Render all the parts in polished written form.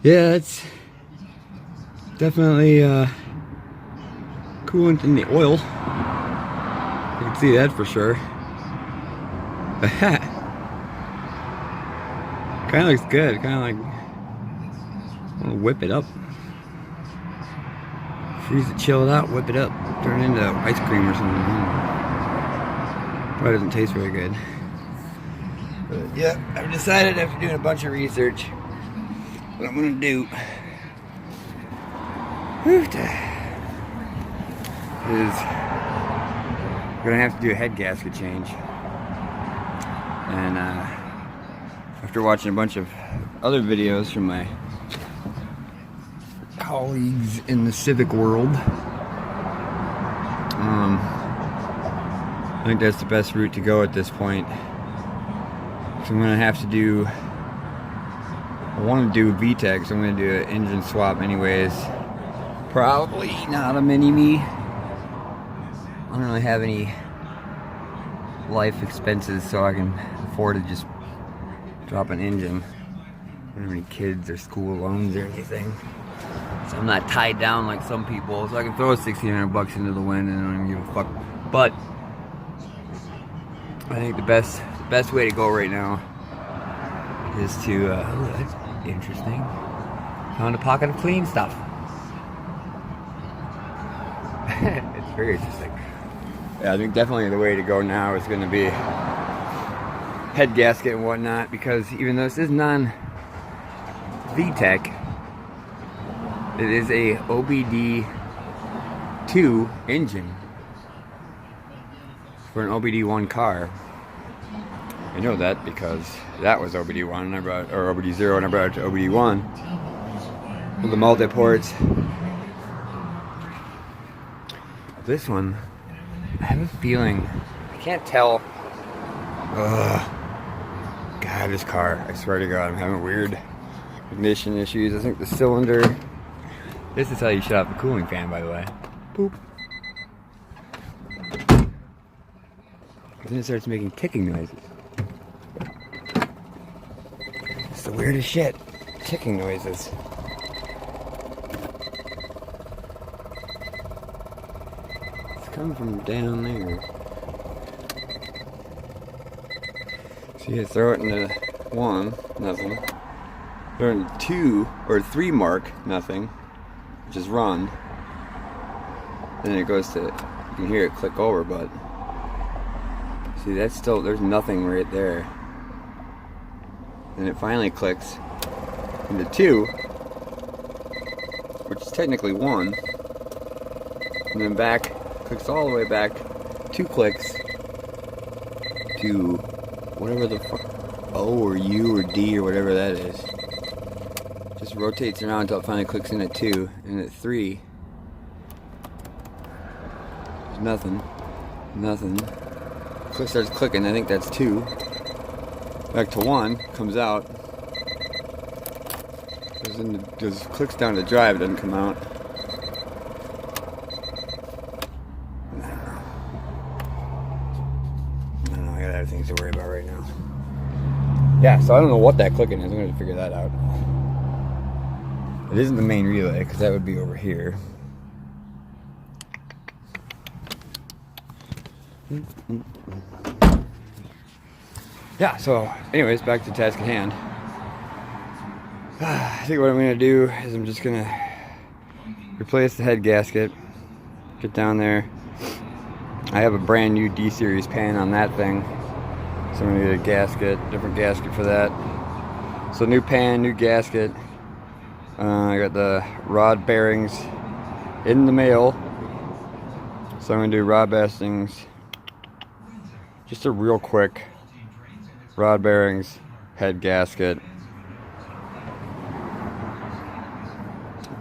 Yeah, it's definitely coolant in the oil. You can see that for sure. Kind of looks good. Kind of like I want to whip it up, freeze it, chill it out, whip it up, turn it into ice cream or something. Probably doesn't taste very good. But yeah, I've decided after doing a bunch of research what I'm gonna do is I'm gonna have to do a head gasket change. And after watching a bunch of other videos from my colleagues in the Civic world, I think that's the best route to go at this point. So I'm gonna have to do, I want to do VTEC, so I'm gonna do an engine swap anyways. Probably not a mini-me. I don't really have any life expenses, so I can afford to just drop an engine. I don't have any kids or school loans or anything, so I'm not tied down like some people. So I can throw $1,600 into the wind and I don't even give a fuck. But I think the best way to go right now is to oh, that's interesting. Found a pocket of clean stuff. It's very interesting. Yeah, I think definitely the way to go now is going to be head gasket and whatnot, because even though this is non-VTEC, it is a OBD2 engine for an OBD1 car. I know that because that was OBD1 and I brought, or OBD0, and I brought it to OBD1 with the multi-ports. This one, I have a feeling, I can't tell. God, this car, I swear to God, I'm having weird ignition issues. I think the cylinder, this is how you shut off the cooling fan, by the way. Boop. Then it starts making ticking noises. It's the weirdest shit. Ticking noises. Come from down there. So you throw it into 1, nothing. Throw it into 2 or 3 mark, nothing. Which is run. Then it goes to, you can hear it click over, but see, that's still, there's nothing right there. Then it finally clicks into 2, which is technically 1. And then back, clicks all the way back, 2 clicks to whatever the fuck, O or U or D or whatever that is. Just rotates around until it finally clicks in at 2, and at 3, there's nothing. Starts clicking, I think that's 2. Back to 1, comes out. Goes clicks down to drive, it doesn't come out. Things to worry about right now. Yeah, so I don't know what that clicking is. I'm going to figure that out. It isn't the main relay, because that would be over here. Yeah, so anyways, back to the task at hand. I think what I'm going to do is I'm just going to replace the head gasket. Get down there. I have a brand new D-series pan on that thing. So I'm gonna need a gasket, different gasket for that. So new pan, new gasket. I got the rod bearings in the mail. So I'm gonna do rod bearings. Just a real quick rod bearings, head gasket.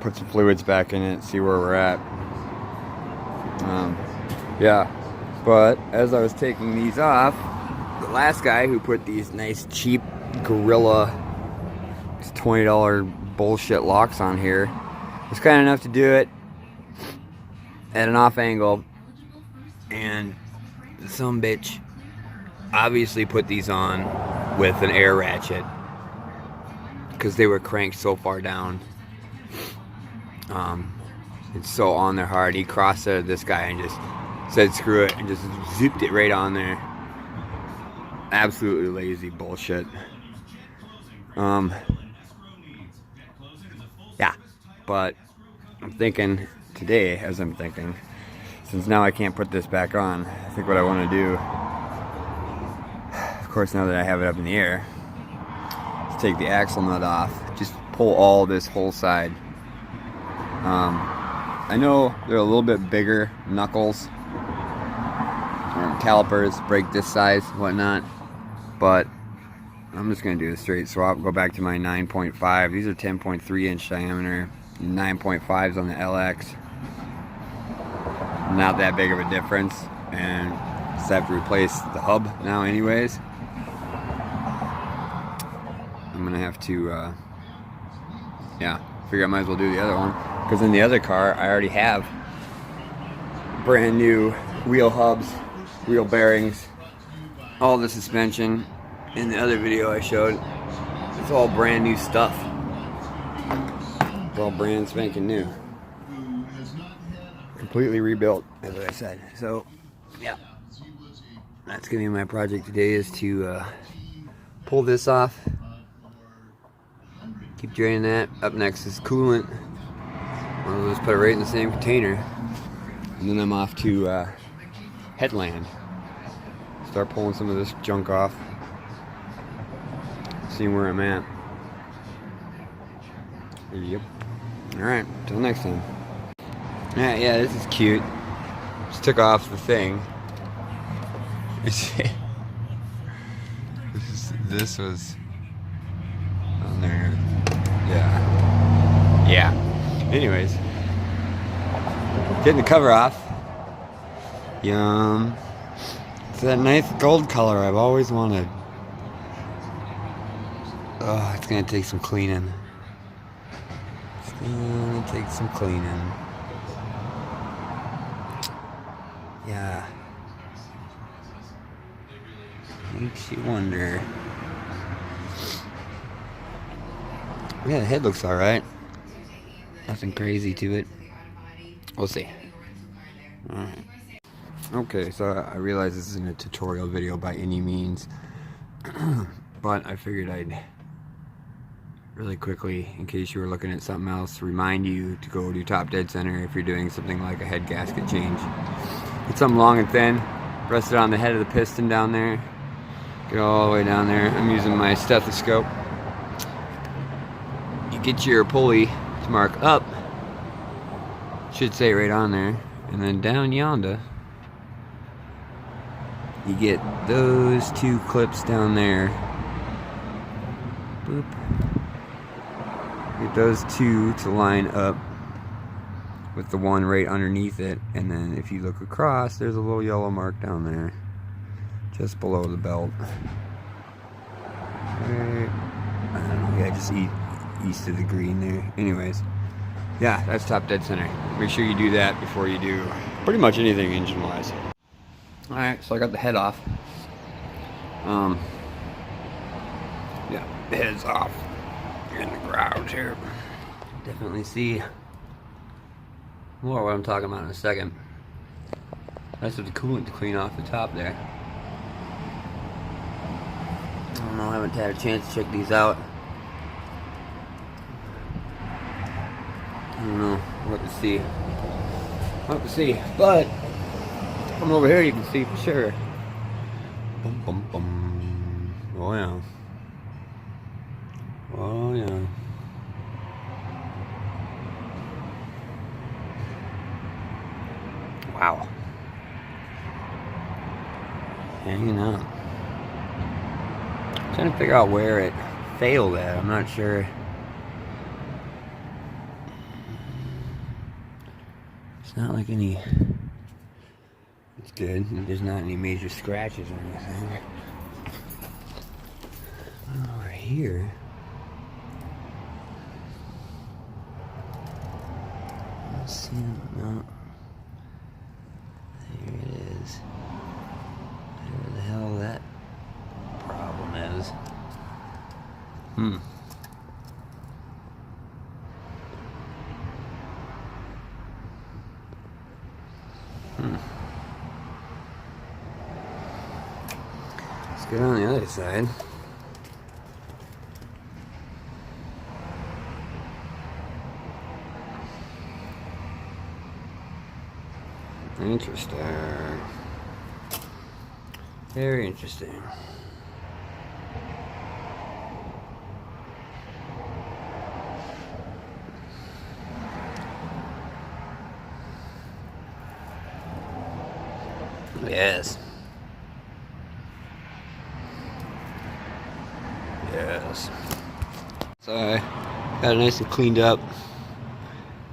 Put some fluids back in it, see where we're at. Yeah, but as I was taking these off, the last guy who put these nice cheap Gorilla $20 bullshit locks on here was kind enough to do it at an off angle, and some bitch obviously put these on with an air ratchet. because they were cranked so far down. It's so on there hard. He crossed this guy and just said screw it and just zipped it right on there. Absolutely lazy bullshit. Yeah, but I'm thinking today, as I'm thinking, since now I can't put this back on, I think what I want to do, of course now that I have it up in the air, is take the axle nut off, just pull all this whole side. I know they're a little bit bigger knuckles, calipers break this size, whatnot, but I'm just going to do a straight swap, go back to my 9.5. These are 10.3 inch diameter, 9.5s on the LX. Not that big of a difference, and just have to replace the hub now anyways. I'm going to have to, yeah, figure I might as well do the other one, because in the other car I already have brand new wheel hubs, wheel bearings, all the suspension. In the other video I showed, it's all brand new stuff. It's all brand spanking new. Completely rebuilt, as I said. So, yeah. That's going to be my project today, is to pull this off. Keep draining that. Up next is coolant. I'll just put it right in the same container. And then I'm off to Headland. Start pulling some of this junk off. Seeing where I'm at. Yep. Alright, till next time. Yeah, this is cute. Just took off the thing. This was on there. Yeah. Anyways, getting the cover off. Yum. It's that nice gold color I've always wanted. Oh, it's gonna take some cleaning. It's gonna take some cleaning. Yeah. Makes you wonder. Yeah, the head looks alright. Nothing crazy to it. We'll see. Alright. Okay, so I realize this isn't a tutorial video by any means. But I figured I'd really quickly, in case you were looking at something else, remind you to go to top dead center if you're doing something like a head gasket change. Get something long and thin, rest it on the head of the piston down there, get all the way down there. I'm using my stethoscope. You get your pulley to mark up, should say right on there, and then down yonder you get those two clips down there. Boop. Get those two to line up with the one right underneath it, and then if you look across, there's a little yellow mark down there just below the belt. Right, I don't know, yeah, just east of the green there. Anyways, yeah, that's top dead center. Make sure you do that before you do pretty much anything engine wise. Alright, so I got the head off. Yeah, the head's off in the garage here. Definitely see more what I'm talking about in a second. That's with the coolant to clean off the top there. I don't know, I haven't had a chance to check these out. I don't know, we'll have to see. We'll have to see, but from over here you can see for sure. Bum, bum, bum. Oh yeah. Oh yeah. Wow. Hanging out. Trying to figure out where it failed at. I'm not sure. It's not like any. It's good. There's not any major scratches or anything. Over here. Let's see. No. There it is. Whatever the hell that problem is. Let's get on the other side. Interesting. Very interesting. Yes. Yes. So I got it nice and cleaned up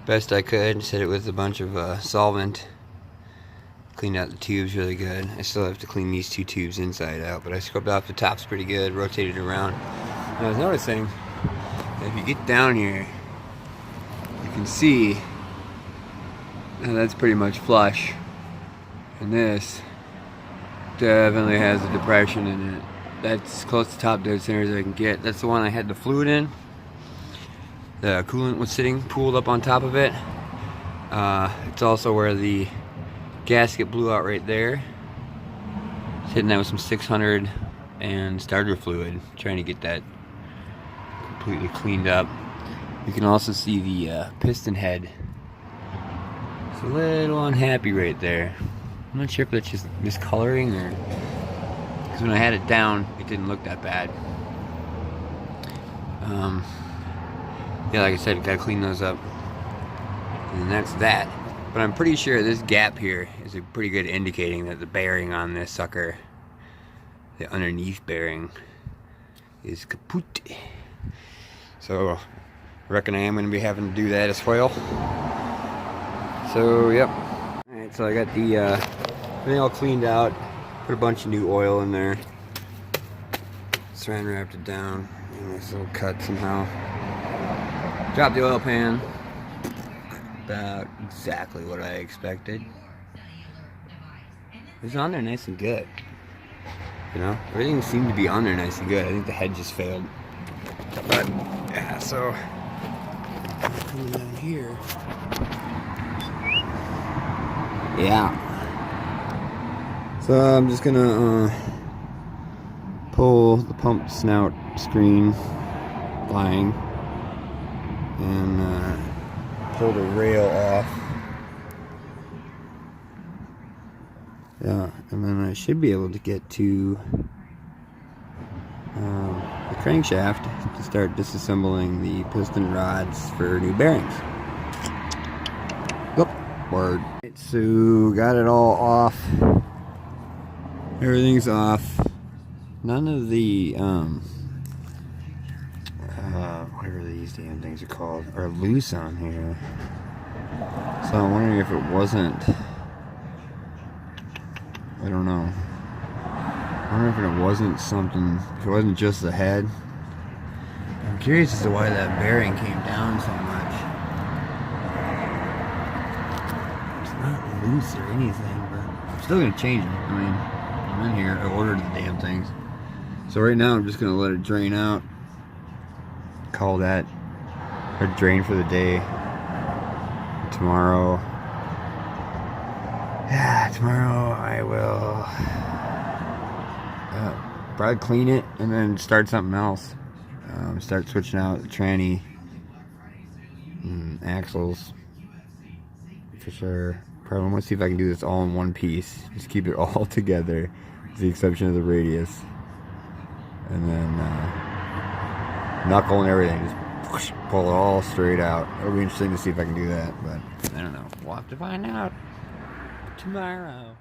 best I could. Set it with a bunch of solvent. Cleaned out the tubes really good. I still have to clean these two tubes inside out, but I scrubbed off the tops pretty good, rotated around. And I was noticing that if you get down here, you can see that's pretty much flush. And this definitely has a depression in it. That's close to top dead center as I can get. That's the one I had the fluid in. The coolant was sitting pooled up on top of it. It's also where the gasket blew out right there. Hitting that with some 600 and starter fluid, trying to get that completely cleaned up. You can also see the piston head. It's a little unhappy right there. I'm not sure if that's just miscoloring or because when I had it down, it didn't look that bad. Yeah, like I said, gotta clean those up, and that's that. But I'm pretty sure this gap here is a pretty good indicating that the bearing on this sucker, the underneath bearing, is kaput. So I reckon I am going to be having to do that as well. So yep. Alright, so I got the everything all cleaned out. Put a bunch of new oil in there. Saran wrapped it down. Nice little cut somehow. Dropped the oil pan. About exactly what I expected. It was on there nice and good. You know, everything seemed to be on there nice and good. I think the head just failed. But yeah, so coming down here. Yeah. So I'm just gonna pull the pump snout screen line and pull the rail off. Yeah, and then I should be able to get to the crankshaft to start disassembling the piston rods for new bearings. Yep, word. Right, so got it all off. Everything's off. None of the whatever these damn things are called are loose on here. So I'm wondering if it wasn't, I don't know. I wonder if it wasn't something, if it wasn't just the head. I'm curious as to why that bearing came down so much. It's not loose or anything, but I'm still gonna change it. I mean, I'm in here, I ordered the damn things. So right now I'm just gonna let it drain out. Call that a drain for the day. Tomorrow, I will probably clean it and then start something else. Start switching out the tranny and axles for sure. Probably want to see if I can do this all in one piece. Just keep it all together, with the exception of the radius, and then knuckle and everything. Just pull it all straight out. It'll be interesting to see if I can do that, but I don't know. We'll have to find out tomorrow.